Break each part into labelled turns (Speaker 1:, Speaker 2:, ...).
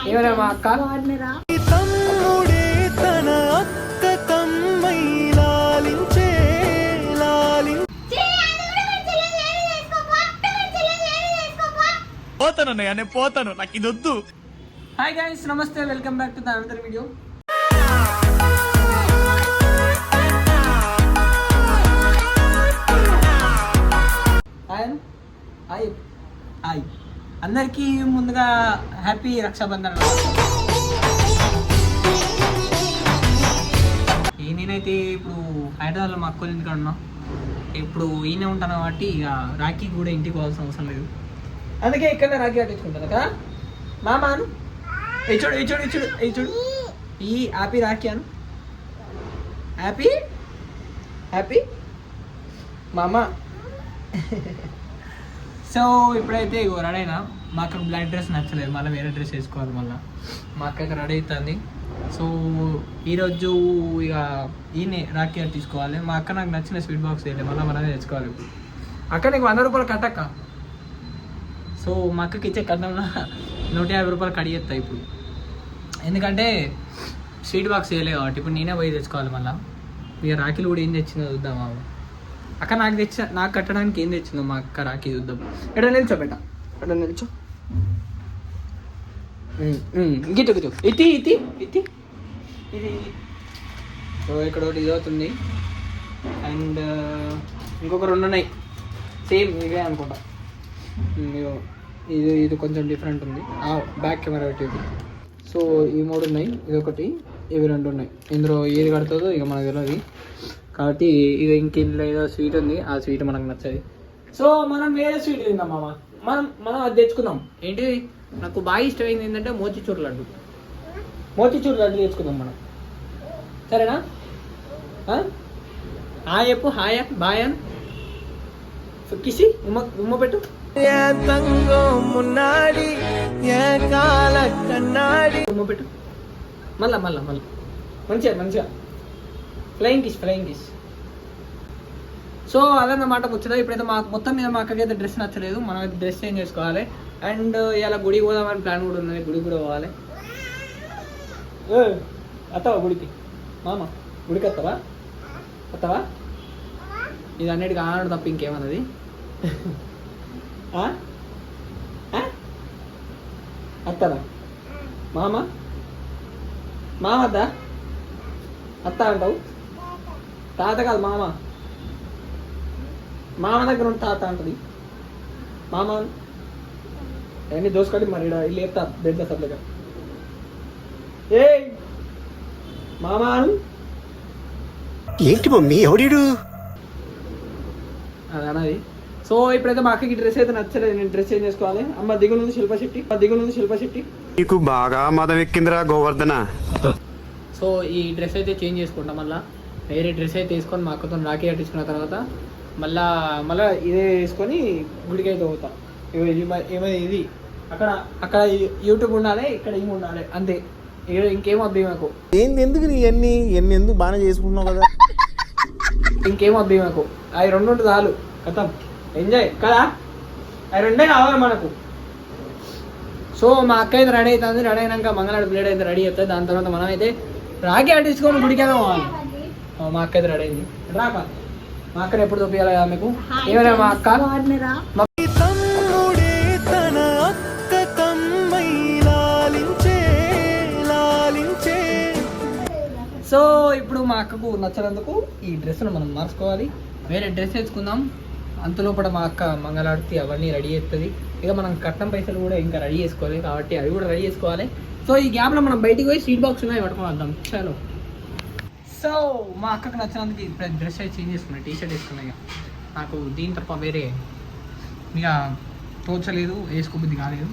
Speaker 1: ఏమన్నా మా అక్క
Speaker 2: పోతానన్నయ్య, నేను పోతాను, నాకు ఇది వద్దు.
Speaker 1: హాయ్ గైస్, నమస్తే, welcome back to the another video. Hi అందరికీ ముందుగా హ్యాపీ రక్షాబంధన్. నేనైతే ఇప్పుడు హైదరాబాద్లో మా అక్కలు ఇంటికి ఉన్నా. ఇప్పుడు ఈయన ఉంటాను కాబట్టి ఇక రాఖీ కూడా ఇంటికి పోవాల్సిన అవసరం లేదు, అందుకే ఇక్కడ రాఖీ కట్టించుకుంటాను కదా మామాను. ఇచ్చుడు ఇచ్చుడు ఇచ్చుడు ఇచ్చుడు ఈ హ్యాపీ రాఖీ అను, హ్యాపీ హ్యాపీ మామా. సో ఇప్పుడైతే ఇగో రెడీ అయినా. మా అక్కకు బ్లాక్ డ్రెస్ నచ్చలేదు, మళ్ళీ వేరే డ్రెస్ వేసుకోవాలి. మళ్ళీ మా అక్కకి రెడీ అవుతుంది. సో ఈరోజు ఇక ఈయనే రాఖీ తీసుకోవాలి. మా అక్క నాకు నచ్చిన స్వీట్ బాక్స్ వేయలేదు, మళ్ళీ మనమే తెచ్చుకోవాలి. అక్క నీకు 100 రూపాయలు కట్టక్క. సో మా అక్కకి ఇచ్చే కట్టంలో 150 రూపాయలు కడిగేస్తాయి ఇప్పుడు, ఎందుకంటే స్వీట్ బాక్స్ వేయలేదు కాబట్టి. ఇప్పుడు నేనే పోయి తెచ్చుకోవాలి. మళ్ళీ ఇక రాఖీలు కూడా ఏం తెచ్చిందో చూద్దామా. అక్క నాకు కట్టడానికి ఏం తెచ్చిందో మా అక్క రాఖీ చూద్దాం. ఎక్కడ నిల్చో బెట్ట, ఎక్కడ నిల్చో, గిట్టు గిట్టు ఇతి ఇతి ఇతి ఇది. సో ఇక్కడ ఒకటి ఇది అవుతుంది, అండ్ ఇంకొక 2 ఉన్నాయి సేమ్ ఇవే అనుకుంటా. ఇది ఇది కొంచెం డిఫరెంట్ ఉంది, బ్యాక్ కెమెరా పెట్టి. సో ఈ 3 ఉన్నాయి, ఇది ఒకటి, ఇవి 2 ఉన్నాయి. ఇందులో ఏది కడుతుందో ఇక మనకు తెలియదు కాబట్టి ఇక ఇంట్లో ఏదో స్వీట్ ఉంది, ఆ స్వీట్ మనకు నచ్చది. సో మనం వేరే స్వీట్ తిందాం మామ. మనం అది తెచ్చుకుందాం. ఏంటి నాకు బాగా ఇష్టమైంది ఏంటంటే మోతిచూర్ లడ్డు. మోతిచూర్ లడ్డు తెచ్చుకుందాం మనం, సరేనా? హాయ్ చెప్పు, హాయ్ బాయ్ అని కిసి ఉమ్మ పెట్టు. ఉమ్మ పెట్టు మళ్ళా మళ్ళా మళ్ళీ మంచిగా మంచిగా ఫ్లయింగ్ కిస్. సో అదన్నమాట ముచ్చట. ఇప్పుడైతే మాకు మొత్తం మీద మా అక్కకైతే డ్రెస్ నచ్చలేదు, మనం అయితే డ్రెస్ చేంజ్ చేసుకోవాలి. అండ్ ఇలా గుడికి పోదామని ప్లాన్ కూడా ఉన్నది, గుడికి కూడా పోవాలి. వస్తావా గుడికి మామ? గుడికి వస్తావా? ఇది అన్నిటికీ ఆనాడు తప్ప ఇంకేమన్నది. వస్తావా మామ వద్దా? అత్త అంటావు, తాత కాదు మామ. మామ దగ్గర ఉంటే తాత అంటది. మామ అన్నీ దోసుకొని మరి ఇల్లు చెప్తా బెడ్ సప్లగా. ఏ మామ
Speaker 3: ఏంటి మమ్మీ ఎవడీడు
Speaker 1: అది అన్నది. సో ఇప్పుడైతే మా అక్కకి డ్రెస్ అయితే నచ్చలేదు, నేను డ్రెస్ చేంజ్ చేసుకోవాలి. అమ్మ దిగునుంది శిల్ప శెట్టి.
Speaker 3: నీకు బాగా మదం ఎక్కిందిరా గోవర్ధన.
Speaker 1: సో ఈ డ్రెస్ అయితే చేంజ్ చేసుకుంటాం, మళ్ళీ వేరే డ్రెస్ అయితే వేసుకొని మా అక్కతో రాఖీ కట్టించుకున్న తర్వాత మళ్ళీ ఇదే వేసుకొని గుడికి అయితే పోతాం. ఏమైనా ఇది అక్కడ యూట్యూబ్ ఉండాలి, ఇక్కడ ఏమి ఉండాలి అంతే. ఇంకేం వద్దు మాకు.
Speaker 4: ఎందుకు ఇవన్నీ ఎందుకు బాగానే చేసుకుంటున్నావు కదా.
Speaker 1: ఇంకేం వద్దు మాకు, అవి 2 ఉంటే చాలు, కథం ఎంజాయ్ కదా. అవి 2 కావాలి మనకు. సో మా అక్క అయితే రెడీ అవుతుంది. రెడీ అయినాక మంగళవారం ప్లేట్ అయితే రెడీ అవుతుంది. దాని తర్వాత మనం అయితే రాఖీ కట్టించుకొని గుడికైనా పోవాలి. మా అక్క అయితే రెడీ అయింది. రాక మా అక్కని ఎప్పుడు చూపించాలి కదా మీకు. ఏమైనా మా అక్క సో ఇప్పుడు మా అక్కకు నచ్చినందుకు ఈ డ్రెస్ను మనం మార్చుకోవాలి, వేరే డ్రెస్ తెచ్చుకుందాం. అంతలోపల మా అక్క మంగళారతి అవన్నీ రెడీ చేస్తుంది. ఇక మనం కట్నం పైసలు కూడా ఇంకా రెడీ చేసుకోవాలి కాబట్టి అవి కూడా రెడీ చేసుకోవాలి. సో ఈ గ్యాప్లో మనం బయటికి పోయి స్వీట్ బాక్స్ ఉన్నాయి పట్టుకొని వద్దాం. చలో. సో మా అక్కకు నచ్చినందుకు ఇప్పుడు డ్రెస్ అయితే చేంజ్ చేసుకున్నాయి, టీషర్ట్ వేసుకున్నాయి. నాకు దీని తప్ప వేరే ఇక తోచలేదు, వేసుకోబుద్ధి కాలేదు.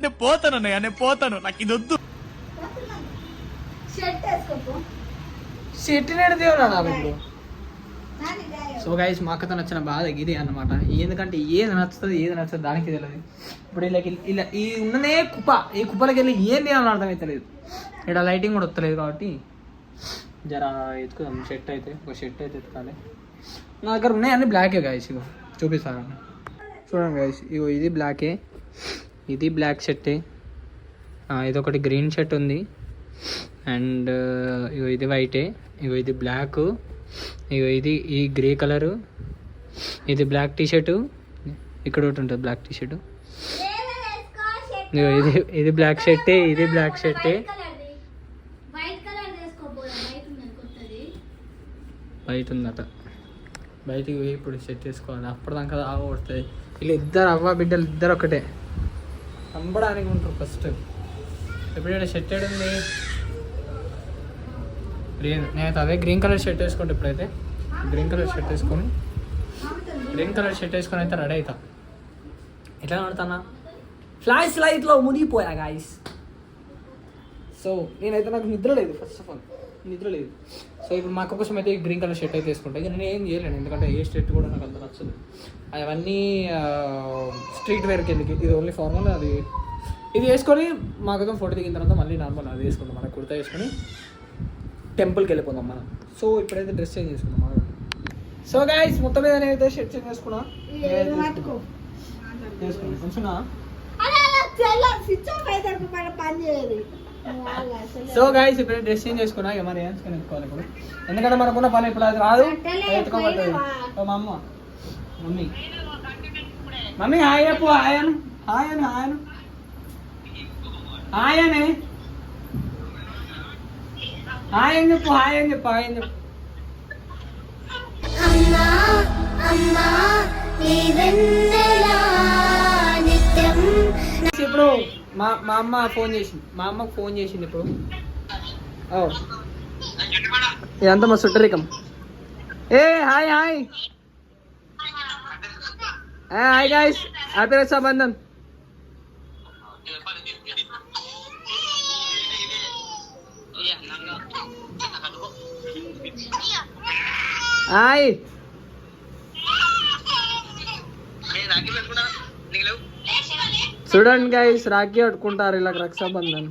Speaker 2: నేను పోతానన్నయ్య, నేను పోతాను, నాకు ఇది వద్దు.
Speaker 1: షర్ట్ నేడుదేవునా ఇప్పుడు. సో గైస్ మా అక్కతో నచ్చిన బాధ ఇది అన్నమాట. ఎందుకంటే ఏది నచ్చుతుంది దానికి తెలియదు. ఇప్పుడు ఇలా ఈ ఉన్నదే కుప్ప, ఈ కుప్పలకి వెళ్ళి ఏం చేయాలని అర్థమవుతలేదు. ఇక్కడ లైటింగ్ కూడా వస్తలేదు కాబట్టి జర ఎత్తుకుదాం. ఒక షర్ట్ అయితే ఎత్తుకాలి. నా దగ్గర ఉన్నాయి అన్ని బ్లాకే గైస్, ఇగో చూపిస్తాను. చూడండి గైస్, ఇగో ఇది బ్లాకే, ఇది బ్లాక్ షర్టే, ఇదొకటి గ్రీన్ షర్ట్ ఉంది, అండ్ ఇగో ఇది వైటే, ఇగో ఇది బ్లాక్, ఇగో ఇది ఈ గ్రే కలరు, ఇది బ్లాక్ టీషర్టు, ఇక్కడ ఒకటి ఉంటుంది బ్లాక్ టీషర్టు, ఇగో ఇది బ్లాక్ షర్టే, ఇది బ్లాక్ షర్టే, బయట ఉందట, బయటికి పోయి ఇప్పుడు సెట్ చేసుకోవాలి, అప్పటిదాకా ఆవ పడుతుంది. వీళ్ళు ఇద్దరు అవ్వ బిడ్డలు ఇద్దరు ఒకటే చంపడానికి ఉంటారు ఫస్ట్. ఎప్పుడైనా షర్ట్ ఉంది లేదు, నేనైతే అదే గ్రీన్ కలర్ షర్ట్ వేసుకుంటే ఇప్పుడైతే గ్రీన్ కలర్ షర్ట్ వేసుకొని అయితే రెడీ అవుతా. ఎట్లా ఆడుతానా ఫ్లాష్ లైట్లో మునిగిపోయా గాయస్. సో నేనైతే నాకు నిద్ర లేదు, ఫస్ట్ ఆఫ్ ఆల్ నిద్ర లేదు. సో ఇప్పుడు మా అక్క కోసం అయితే గ్రీన్ కలర్ షర్ట్ అయితే వేసుకుంటా. ఇక నేను ఏం చేయలేను, ఎందుకంటే ఏ షర్ట్ కూడా నాకు అంత నచ్చదు. అవన్నీ స్ట్రీట్ వేర్కి ఎందుకు, ఇది ఓన్లీ ఫార్మల్. అది ఇది వేసుకొని మా కోసం ఫోటో దిగిన తర్వాత మళ్ళీ నార్మల్ అది వేసుకుంటాం, మన కుర్తా వేసుకొని టెంపుల్కి వెళ్ళిపోదాం మనం. సో ఇప్పుడైతే డ్రెస్ చేంజ్ చేసుకుందాం మనం. సో గైస్ మొత్తం మీద నేనైతే షర్ట్ చేంజ్ చేసుకున్నా. సో గైస్ ఇప్పుడు డ్రెస్ చేంజ్ చేసుకున్నా, ఇక మరి వేసుకొని ఎత్తుకోవాలి ఇప్పుడు, ఎందుకంటే మనకున్న పని ఇప్పుడు అది రాదు, ఎత్తుకోబడుతుంది. మా అమ్మ మమ్మీ హాయ్ చెప్పు, హాయ్ అని చెప్పు. ఇప్పుడు మా అమ్మ ఫోన్ చేసింది, మా అమ్మకు ఫోన్ చేసింది ఇప్పుడు. ఇదంతా మా సుట్టరికం. Hi guys, happy Rakshabandhan. Hi చూడండి గైస్, రాఖీ కట్టుకుంటారు ఇలా రక్షాబంధన్.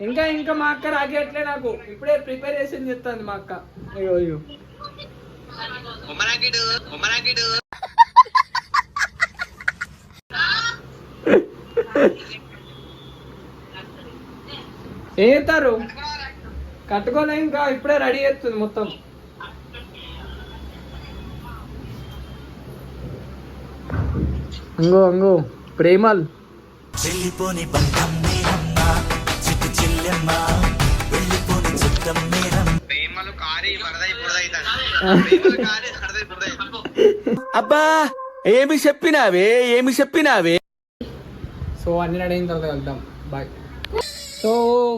Speaker 1: ఇంకా మా అక్క రాఖీ అట్లే నాకు ఇప్పుడే ప్రిపరేషన్ చేస్తుంది మా అక్క. అయ్యో ఏం చేస్తారు, కట్టుకోలే ఇంకా ఇప్పుడే రెడీ చేస్తుంది మొత్తం. అంగో ప్రేమల్ వెళ్ళిపోని బంధం మీరమ్మా, చిట్టి చెల్లెమ్మ వెళ్ళిపోని చిత్తం మీరం, ప్రేమలు కారి వరదై బురదైతాడు.
Speaker 2: అబ్బా ఏమి చెప్పినావే.
Speaker 1: సో అన్ని రెడీ అయిన తర్వాత వెళ్దాం, బాయ్. సో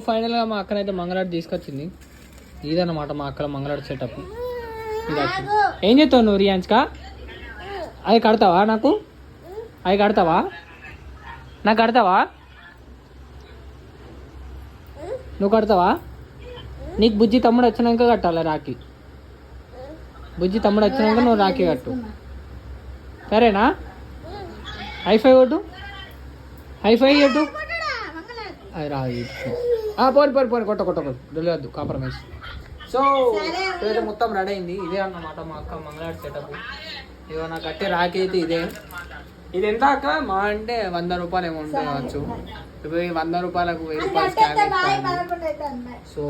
Speaker 1: ఫైనల్గా మా అక్కనైతే మంగళాడు తీసుకొచ్చింది. ఇదన్నమాట మా అక్కడ మంగళాడు సెటప్. ఏం చేస్తావు నువ్వు రియాన్స్కా? అది కడతావా నాకు? అవి కడతావా? నాకు కడతావా? నువ్వు కడతావా? నీకు బుజ్జి తమ్ముడు వచ్చినాక కట్టాలి రాఖీ. బుజ్జి తమ్ముడు వచ్చినాక నువ్వు రాఖీ కట్టు, సరేనా? హైఫై కొట్టు, హైఫై కొట్టు. అది రాదు, పోని కొట్టకూడదు, తెలియద్దు కాంప్రమైజ్. సో ఇదైతే మొత్తం రెడీ అయింది. ఇదే అన్నమాట మా అక్క మంగళాడు సెటప్. ఇదో నాకు కట్టే రాఖీ అయితే ఇదే. ఇది ఎంత అక్క? మా అంటే 100 రూపాయలు ఏమో కావచ్చు. ఇప్పుడు 100 రూపాయలకు 1000 రూపాయలు స్కామ్. సో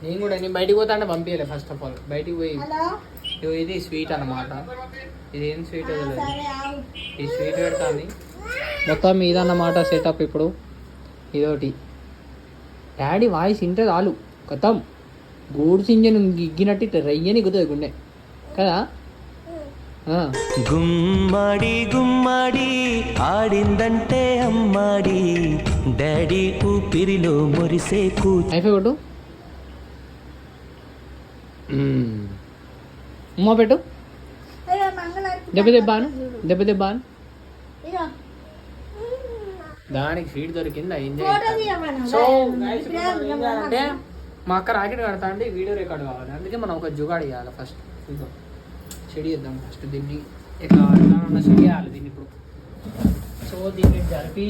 Speaker 1: నేను బయటికి పోతా అంటే పంపించలే. ఫస్ట్ ఆఫ్ ఆల్ బయటికి పోయి ఇది స్వీట్ అన్నమాట. ఇది ఏం స్వీట్ తెలియదు, ఈ స్వీట్ పెడతాను మొత్తం ఇదన్నమాట సెటప్. ఇప్పుడు ఇదోటి డాడీ వాయిస్ ఇంటే చాలు కథం, గూడ్స్ ఇంజన్ గిగ్గినట్టు ఇట్లా రయ్యని గుద్దుతుంది గుండె కదా.
Speaker 5: గుమ్మడి ఆడిందంటే అమ్మాడి, డాడీ ఊపిరిలో మురిసే
Speaker 1: అయిపోయి కొట్టు, ఉమ్మ పెట్టు, దెబ్బను దానికి సీట్ దొరికింది, అయింది. సో అంటే మా అక్క రాకెట్ కడతా అంటే వీడియో రికార్డ్ కావాలి, అందుకే మనం ఒక జుగాడు ఇవ్వాలి. ఫస్ట్ చెడి చేద్దాం, ఫస్ట్ దీన్ని ఎట్లా చెడి చేయాలి దీన్ని ఇప్పుడు. సో దీన్ని జరిపి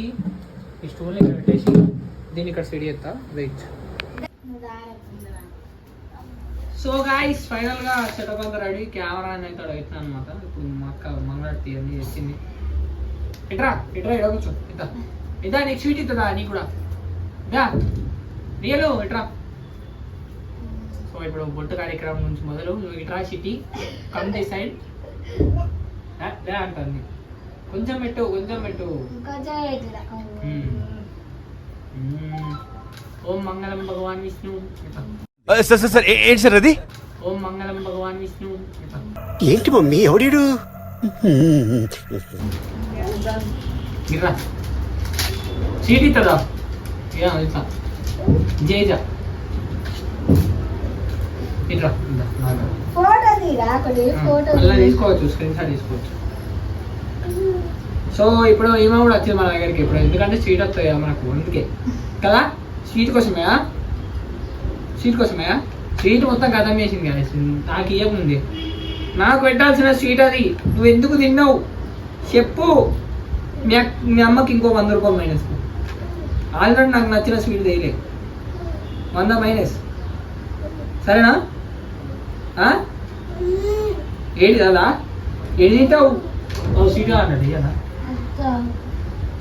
Speaker 1: ఈ స్టూల్ని ఇక్కడ పెట్టేసి దీన్ని ఇక్కడ సెడి చేస్తా, వెయిట్. సో గాయ్స్ ఫైనల్ గా సెటప్ అంతా రెడీ, కెమెరా అయితే అవుతుంది అనమాట. ఇప్పుడు మా అక్క మంగళారతి అన్ని తెచ్చింది. ఇట్రా ఇట్రా ఇడ కూర్చో, ఇద్దా నీకు స్వీట్ ఇస్తుందా నీకు కూడా, ఇదా రియల్ ఇట్రా. సో ఇప్పుడు బొట్టు కార్యక్రమం నుంచి మొదలు, నువ్వు ఇట్రా సిటీ కమ్ ది సైడ్ అంటుంది. కొంచెం పెట్టు ఓం మంగళం భగవాన్ విష్ణు,
Speaker 2: సార్ ఏంటి సార్ అది?
Speaker 1: ఓం మంగళం భగవాన్ విష్ణు.
Speaker 3: ఏంటి మమ్మీ ఎవడీడు?
Speaker 1: ఇట్లా సీట్ ఇస్తుందా ఇట్లా జైజా ఇట్లా అలా తీసుకోవచ్చు, స్క్రీన్ షాట్ తీసుకోవచ్చు. సో ఇప్పుడు ఈమె కూడా వచ్చింది మన దగ్గరికి ఇప్పుడు, ఎందుకంటే స్వీట్ వస్తాయి కదా మనకు, అందుకే కదా. స్వీట్ కోసమేయా స్వీట్ మొత్తం కథం చేసింది కదా, నాకు ఇవ్వకుంది. నాకు పెట్టాల్సిన స్వీట్ అది, నువ్వు ఎందుకు తిన్నావు చెప్పు. మీ అమ్మకి ఇంకో 100 రూపాయలు మైనస్. ఆల్రెడీ నాకు నచ్చిన స్వీట్ తేయలే, 100 మైనస్. సరేనా? ఏది కదా ఏది తింటావు? స్వీట్ అన్నాడు కదా,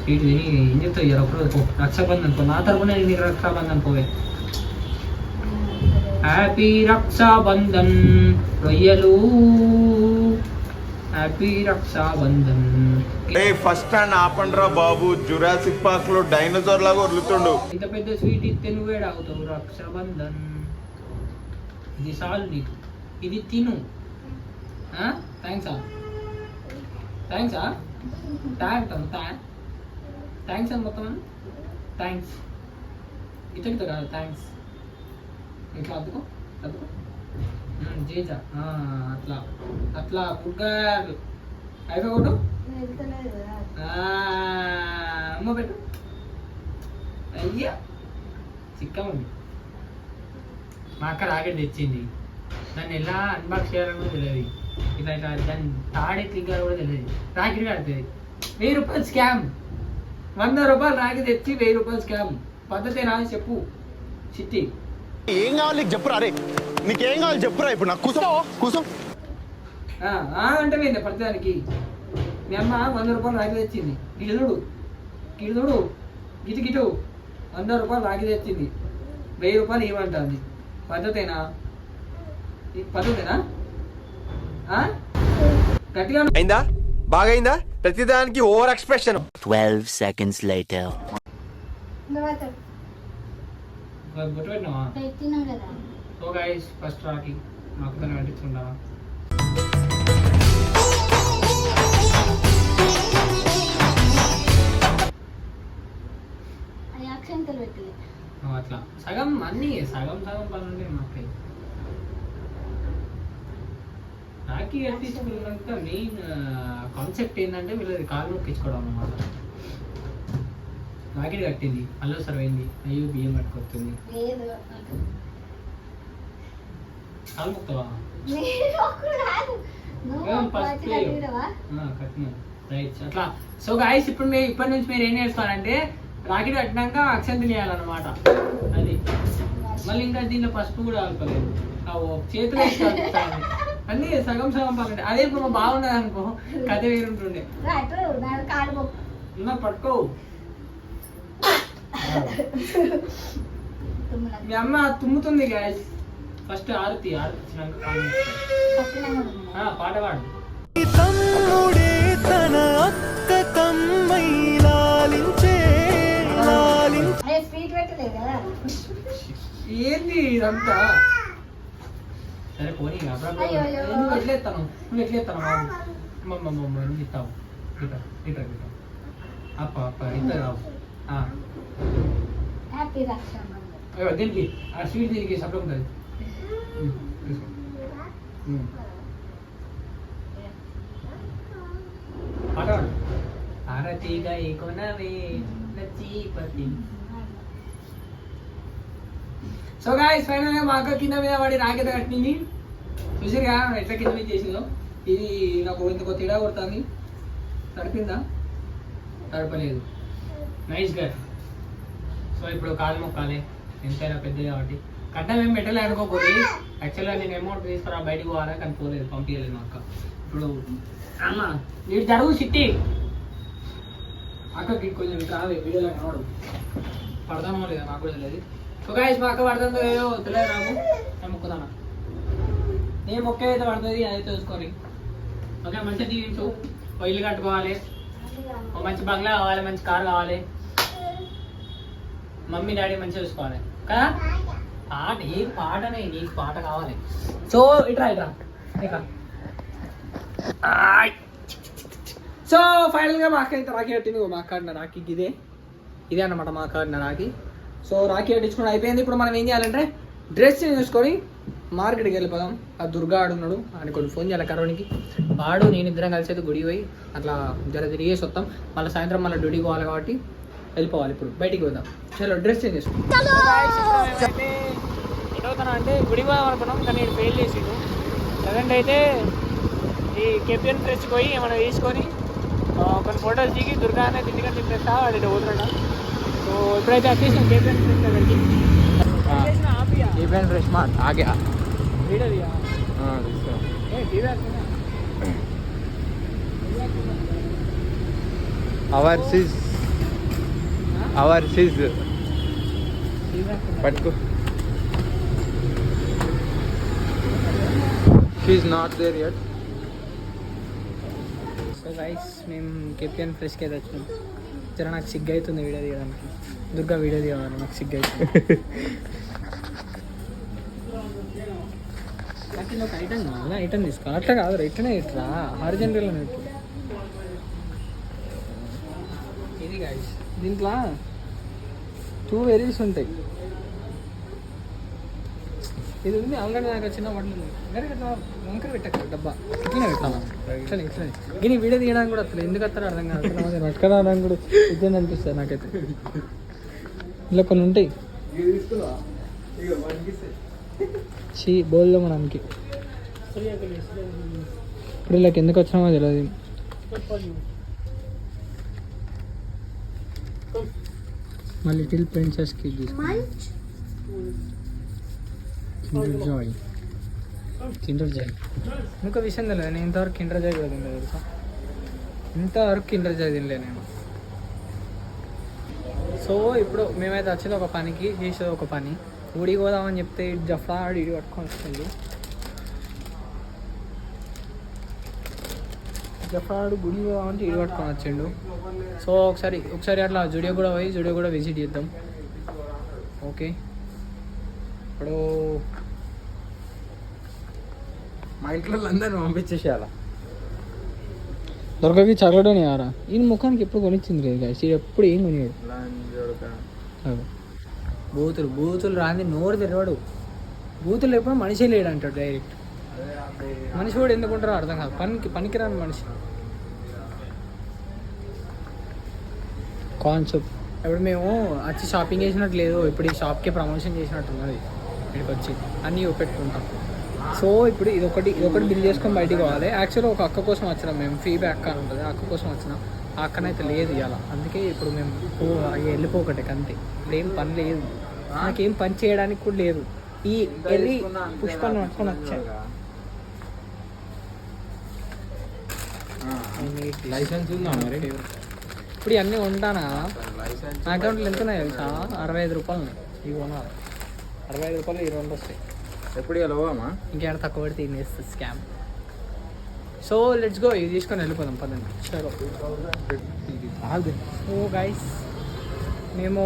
Speaker 1: స్వీట్ తిని ఏం చెప్తావు? ఇయ్యారు అప్పుడు రక్షాబంధన్ పో, నా తరపున నీకు రక్షాబంధన్ పోవే. హ్యాపీ రక్షాబంధన్ రొయ్యలు, హ్యాపీ రక్షాబంధన్.
Speaker 4: ఫస్ట్ స్టాండ్ ఆపండ్రా బాబు, జురాసిక్ పార్క్ లో డైనోసార్ లాగా వదులుతుండు.
Speaker 1: ఇంత పెద్ద స్వీట్ ఇస్తే నువ్వే తాగుతావు రక్షాబంధన్. ఇది చాలు నీకు, ఇది తిను. థ్యాంక్స్ థ్యాంక్స్ అని మొత్తం థ్యాంక్స్ ఇట్లా కాదు, థ్యాంక్స్ ఇట్లా అద్దుకో జేజా అట్లా అట్లా పుట్గారు అయిపోకూడదు. అమ్మ పెట్టు, అయ్యా చిక్కమండి. మా అక్క రాకెట్ తెచ్చింది, దాన్ని ఎలా అన్బాక్స్ చేయాలని కూడా తెలియదు. ఇట్లా ఇట్లా దాన్ని తాడే క్లిక్కర్ కూడా తెలియదు. రాకెట్ కడుతుంది 1000 రూపాయలు స్కామ్, 100 రూపాయలు రాకెట్ తెచ్చి 1000 రూపాయలు స్కామ్. పద్ధతి నా చెప్పు చిట్టి.
Speaker 4: ఏం కావాలి నీకు చెప్పురా? అరే నీకేం కావాలి చెప్పురా ఇప్పుడు నాకు. కూర్చో
Speaker 1: అంటే పోయింది ప్రతిదానికి. మీ అమ్మ 100 రూపాయలు రాగి తెచ్చింది, గిడుదుడు గిటు 100 రూపాయలు రాగి తెచ్చింది, 1000 రూపాయలు ఇవ్వమంటుంది. పద్ధతేనా? గట్టిగా
Speaker 2: అయిందా? బాగైందా? ప్రతిదానికి ఓవర్ ఎక్స్ప్రెషన్.
Speaker 5: 12 seconds later.
Speaker 1: బొట్టు పెట్టినావా? సో గైస్ ఫస్ట్ రాకి మాకు దాన్ని పట్టించుకుంటావా? అట్లా సగం అన్నీ సగం పనులు మాకు. రాఖీ కట్టించుకున్నంత మెయిన్ కాన్సెప్ట్ ఏంటంటే వీళ్ళది కాలు మొక్కించుకోవడం అన్నమాట. రాకెట్ కట్టింది, అల్లో సర్వైంది, అయ్యో బియ్యం పట్టుకొస్తుంది. కాలు మొక్తావా? రైట్ అట్లా. సో గాయస్ ఇప్పటి నుంచి మీరు ఏం చేస్తారంటే రాకెట్ కట్టినాక అక్షంతలు వేయాలన్నమాట. అది మళ్ళీ ఇంకా దీనిలో పసుపు కూడా కలపలేదు, చేతులు వేసుకోవాలి అన్నీ సగం పక్కన. అదే ఇప్పుడు మా బాగున్నది అనుకో కథ వేరుంటుండే. పట్టుకో. మీ అమ్మ తుమ్ముతుంది గాయస్. ఫస్ట్ ఆరతి ఇచ్చినాక పాట పాడు. ఏంది ఇదంతా? సరే పోనీ నువ్వు ఎట్లేస్తాను నువ్వు ఇస్తావు ఇట్లా అప్ప ఇట్లా రావు. దీనికి ఆ స్వీట్ దీనికి సప్లం ఉంటుంది. పాట ఆరతిగా కొనవే నచ్చిపతి. సో గాయ్స్ ఫైనల్ గా మా అక్క కింద మీద వాడి రాకెట్ కట్టింది. చూసిరుగా ఎట్లా కింద మీద చేసిందో. ఇది నాకు ఇంతకు తేడా కొడుతుంది. తడిపిందా? తడపలేదు. నైస్ గా. సో ఇప్పుడు కాలు మొక్కాలి, ఎంతైనా పెద్దది కాబట్టి కట్నం ఏం పెట్టలే అనుకోకూడదు. యాక్చువల్గా నేను అమౌంట్ తీసుకురా బయటకు పోవాలా కానీ పోలేదు, పంపించలేదు మా అక్క. ఇప్పుడు అమ్మ నీకు జరుగు చిట్టి అక్కకి కొంచెం రావే వీడియోలో కనవడం పడతానో లేదా నాకు కూడా తెలియదు. సో గాయస్ మా అక్క పడుతుందో లేదో తెలియదు నాకు. నేను మొక్కుతాను, నేను మొక్క అయితే పడుతుంది అదే తెలుసుకొని. ఓకే మంచిగా జీవించు, ఓ ఇల్లు కట్టుకోవాలి, ఓ మంచి బంగ్లా కావాలి, మంచి కారు కావాలి, మమ్మీ డాడీ మంచిగా చూసుకోవాలి కదా. నీకు పాటనే, నీకు పాట కావాలి. సో ఇట్రా ఇట్రా ఇక. సో ఫైనల్గా మా అక్క అయితే రాఖీ కట్టింది. మా అక్క ఆడిన రాఖీకి ఇదే అన్నమాట మా అక్క ఆడిన రాఖీ. సో రాఖీ కట్టించుకుని అయిపోయింది. ఇప్పుడు మనం ఏం చేయాలంటే డ్రెస్ చూసుకొని మార్కెట్కి వెళ్ళిపోదాం. ఆ దుర్గా ఆడున్నాడు, ఆయన కొన్ని ఫోన్ చేయాలి కరోనికి. వాడు నేను ఇద్దరం కలిసి అయితే గుడికి పోయి అట్లా తిరిగేసి వస్తాం. మళ్ళీ సాయంత్రం మళ్ళీ డ్యూటీకి పోవాలి కాబట్టి వెళ్ళిపోవాలి. ఇప్పుడు బయటికి పోదాం. చలో డ్రెస్ చేంజ్ చేసుకుంటాం. ఎటవుతాను అంటే గుడికి పోదాం అనుకున్నాం కానీ నేను ఫెయిల్ చేసిండు. ప్రజెంట్ అయితే ఈ కెప్టెన్ డ్రెస్ పోయి ఏమైనా తీసుకొని కొన్ని ఫోటోస్ దిగి దుర్గా అనేది ఇంటికి తిప్పేస్తా వాడు పోతున్నాడు. సో ఇప్పుడైతే వచ్చేసాం కెప్టెన్ డ్రెస్ దగ్గరికి. కెప్టెన్ డ్రెస్ మా ఆగే వీడియో
Speaker 4: అవర్ సిజ్ పట్టుకో. She's not there yet.
Speaker 1: So guys మేము కెప్టెన్ ఫ్రెష్కి అయితే వచ్చినాం. జర నాకు సిగ్గు అవుతుంది వీడియో తీయడానికి. దుర్గా వీడియో తీయాలి, నాకు సిగ్గు అవుతుంది. నాకు ఒక ఐటమ్ కావాలా, ఐటమ్ తీసుకోవాలి. అట్లా కాదు రిటర్నే ఇట్లా హారిజెంటల్ ఇట్లా. ఇది గైస్ దీంట్లో 2 వేరియన్స్ ఉంటాయి. ఇది ఉంది ఆల్రెడీ నాకు వచ్చిన వాటిలో వంకర పెట్టక డబ్బా ఇట్లనే పెట్టాలా, ఇట్లనే ఇట్లనే. దీని వీడియో తీయడానికి కూడా వస్తుంది, ఎందుకు వస్తారో అర్థం కాదు. పట్టుకోవడానికి కూడా ఇదే అనిపిస్తుంది నాకైతే. ఇలా కొన్ని ఉంటాయి బోల్లో మనకి. ఇప్పుడు వీళ్ళకి ఎందుకు వచ్చినామో తెలియదు. మా లిటిల్ ప్రిన్సెస్కి కిండర్ జాయ్. ఇంకో విషయం తెలియదు, నేను ఇంతవరకు కిండర్ జాయ్ కూడా తినలేదు తెలుసా. ఇంతవరకు కిండర్ జాయ్ తినలే నేను. సో ఇప్పుడు మేమైతే వచ్చేది ఒక పనికి, చేసేది ఒక పని. ఊడికి పోదామని చెప్తే జఫ్రా ఇడి పట్టుకొని వస్తుంది. జఫ్రాడు గుడి పోదామంటే ఇడి పట్టుకొని వచ్చిండు. సో ఒకసారి అట్లా జుడియో కూడా విజిట్ చేద్దాం. ఓకే ఇప్పుడు
Speaker 4: మా ఇంట్లో అందరిని పంపించేసేయాల.
Speaker 1: దొరకకి చదవడం ఆరా. ఈయన ముఖానికి ఎప్పుడు కొనిచ్చింది లేదు గాయస్, ఎప్పుడు ఏం కొనియాడు. బూతులు రాని నోరు తెరవాడు. బూతులు ఎప్పుడు మనిషి లేడు అంటాడు డైరెక్ట్. మనిషి కూడా ఎందుకుంటారో అర్థం కాదు, పనికిరాని మనిషి కాన్సెప్ట్. ఇప్పుడు మేము వచ్చి షాపింగ్ చేసినట్టు లేదు, ఇప్పుడు ఈ షాప్కి ప్రమోషన్ చేసినట్టు ఉన్నది. ఇక్కడికి వచ్చి అన్నీ పెట్టుకుంటాం. సో ఇప్పుడు ఇదొకటి బిల్ చేసుకొని బయటికి పోవాలి. యాక్చువల్గా ఒక అక్క కోసం వచ్చినాం మేము, ఫీడ్బ్యాక్ అని ఉంటుంది, అక్క కోసం వచ్చినాం. ఆ అక్కనైతే లేదు ఇవాళ, అందుకే ఇప్పుడు మేము వెళ్ళిపోకటే అంతే. ఇప్పుడు ఏం పని లేదు, నాకేం పని చేయడానికి కూడా లేదు. ఈ ఎర్రి పుష్పాన్ని పట్టుకొని వచ్చాను.
Speaker 4: లైసెన్స్ ఉందా మరి?
Speaker 1: ఇప్పుడు ఇవన్నీ ఉంటానా? నా అకౌంట్లో ఎంత ఉన్నాయి తెలుసా? 65 రూపాయలు ఉన్నాయి. ఇవి కొనాలి, 65 రూపాయలు ఈ 2 వస్తాయి.
Speaker 4: ఎప్పుడు వెళ్ళవమ్మా?
Speaker 1: ఇంకేడ తక్కువ పడితే తినేస్తుంది స్కామ్. సో లెట్స్ గో, ఇది తీసుకొని వెళ్ళిపోదాం పదండి. చలో. సో గైస్ మేము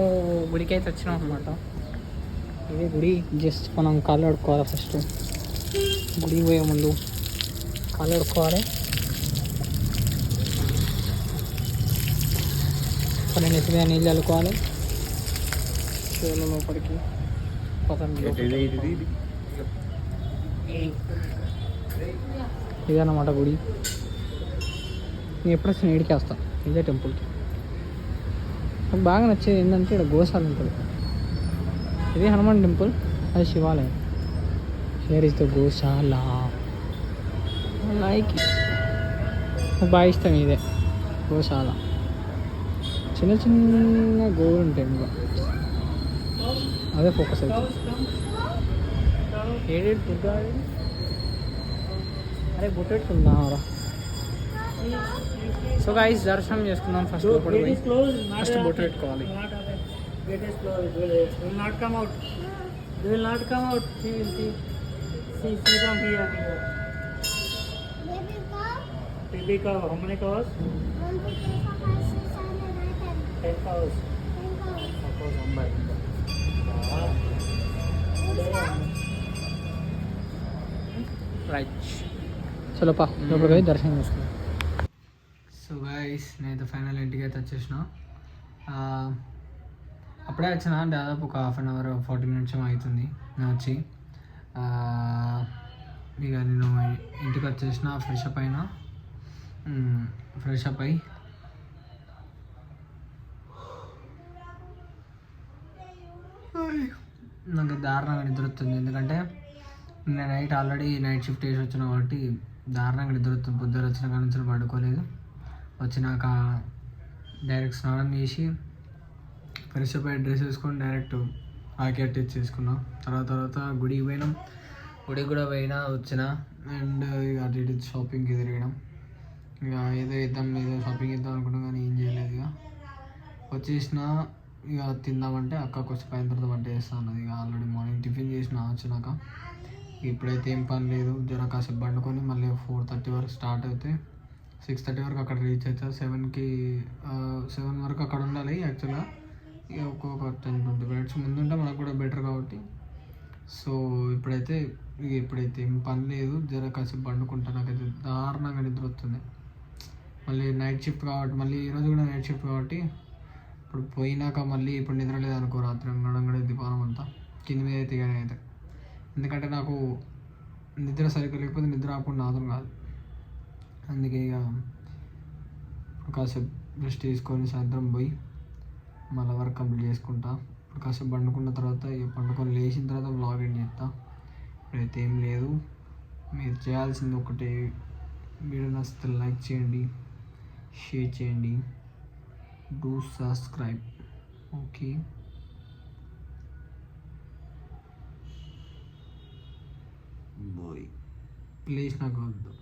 Speaker 1: గుడికి అయితే వచ్చినాం అనమాట. ఇదే గుడి. జస్ట్ మనం కాళ్ళు కడుక్కోవాలి ఫస్ట్. గుడికి పోయే ముందు కాళ్ళు కడుక్కోవాలి. కొన్ని నెసిగా నీళ్ళు చల్లుకోవాలి. షూలో లోపలికి ఇదన్నమాట గుడి. నేను ఎప్పుడు వచ్చిన ఏడికి వస్తాను ఇదే టెంపుల్కి. నాకు బాగా నచ్చేది ఏంటంటే ఇక్కడ గోశాల ఉంటుంది. ఇది హనుమాన్ టెంపుల్, అది శివాలయం. Here is the Goshala. Like నాకు బాగా ఇష్టం ఇదే గోశాల. చిన్న చిన్న గోవులు ఉంటాయి ఇంకా, అదే ఫోకస్ అవుతుంది. ఏడేడు బుద్ధ అరే బొట్టెట్టుకుందాం రా. సో గైస్ దర్శనం చేసుకుందాం. ఫస్ట్ ఫస్ట్ బొట్టు పెట్టుకోవాలి.
Speaker 6: Gate is closed. Will not come out. They will not come out. See from here. Baby cow. How many cows?
Speaker 7: 1, 2, 3, 4, 5, 6, 7, 8, 9, 10.
Speaker 6: 10 cows.
Speaker 7: 10 cows.
Speaker 1: Right చలో పా లోపలికి పోయి దర్శనం చేసుకున్నాం. సో గైస్ నేనైతే ఫైనల్ ఇంటికి అయితే వచ్చేసిన. అప్పుడే వచ్చిన దాదాపు ఒక హాఫ్ అన్ అవర్ 40 minutes అవుతుంది నేను వచ్చి. ఇక నేను ఇంటికి వచ్చేసిన, ఫ్రెష్ అప్ అయినా. ఫ్రెష్ అప్ అయ్యి నాకు దారుణంగా నిద్ర వస్తుంది. ఎందుకంటే నేను నైట్ ఆల్రెడీ నైట్ షిఫ్ట్ వేసి వచ్చిన కాబట్టి దారుణంగా నిద్ర వస్తుంది. పొద్దున వచ్చిన కాడ నుంచి పడుకోలేదు. వచ్చినాక డైరెక్ట్ స్నానం చేసి ఫ్రెష్ అప్ అయ్యి డ్రెస్ వేసుకొని డైరెక్ట్ ఆకెట్ ఇచ్చేసుకున్నాం. తర్వాత గుడికి పోయినాం. గుడికి కూడా పోయినా వచ్చిన. అండ్ ఇక అటు ఇటు షాపింగ్కి తిరగడం. ఇక ఏదో షాపింగ్ ఇద్దాం అనుకున్నాం కానీ ఏం చేయలేదు. ఇక వచ్చేసిన. ఇక తిందామంటే అక్కకు వచ్చి పైన తర్వాత వంట చేస్తా అన్నది. ఇక ఆల్రెడీ మార్నింగ్ టిఫిన్ చేసిన వచ్చినాక. ఇప్పుడైతే ఏం పని లేదు, జర కాసేపు పండుకొని మళ్ళీ 4:30 వరకు స్టార్ట్ అయితే 6:30 వరకు అక్కడ రీచ్ అవుతా. 7 వరకు అక్కడ ఉండాలి యాక్చువల్గా. ఇక ఒక్కొక్క 10-20 minutes ముందుంటే మనకు కూడా బెటర్ కాబట్టి. సో ఇప్పుడైతే ఏం పని లేదు, జర కాసేపు పండుకుంటా. నాకైతే దారుణంగా నిద్ర వస్తుంది. మళ్ళీ నైట్ షిఫ్ట్ కాబట్టి, మళ్ళీ ఈరోజు కూడా నైట్ షిఫ్ట్ కాబట్టి ఇప్పుడు పోయినాక మళ్ళీ ఇప్పుడు నిద్ర లేదనుకో, రాత్రి నడంగడే దిపానం అంతా కింద మీద అయితే. కానీ అయితే ఎందుకంటే నాకు నిద్ర సరిగ్గా లేకపోతే నిద్ర ఆకుండా నాదం కాదు. అందుకే ఇక ఇప్పుడు కాసేపు రెస్ట్ తీసుకొని సాయంత్రం పోయి మళ్ళీ వర్క్ కంప్లీట్ చేసుకుంటా. ఇప్పుడు కాసేపు పండుకున్న తర్వాత ఇక పండుకొని లేచిన తర్వాత వ్లాగ్ ఎండ్ చేస్తా. ఇప్పుడైతే ఏం లేదు. మీరు చేయాల్సింది ఒకటే, వీడియో నచ్చితే లైక్ చేయండి, షేర్ చేయండి, do subscribe. Okay bye. Please నాకు వద్దు.